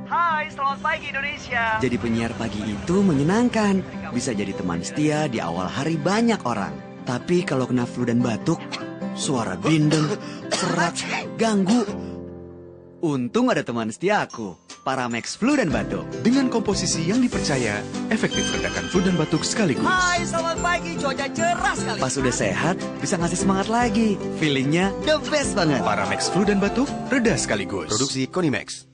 Hai, selamat pagi Indonesia. Jadi penyiar pagi itu menyenangkan. Bisa jadi teman setia di awal hari banyak orang. Tapi kalau kena flu dan batuk, suara bindeng, serak, ganggu. Untung ada teman setia aku, Paramex Flu dan Batuk. Dengan komposisi yang dipercaya, efektif redakan flu dan batuk sekaligus. Hai, selamat pagi. Cuaca cerah sekali. Pas udah sehat, bisa ngasih semangat lagi. Feelingnya the best banget. Paramex flu dan batuk, reda sekaligus. Produksi Konimax.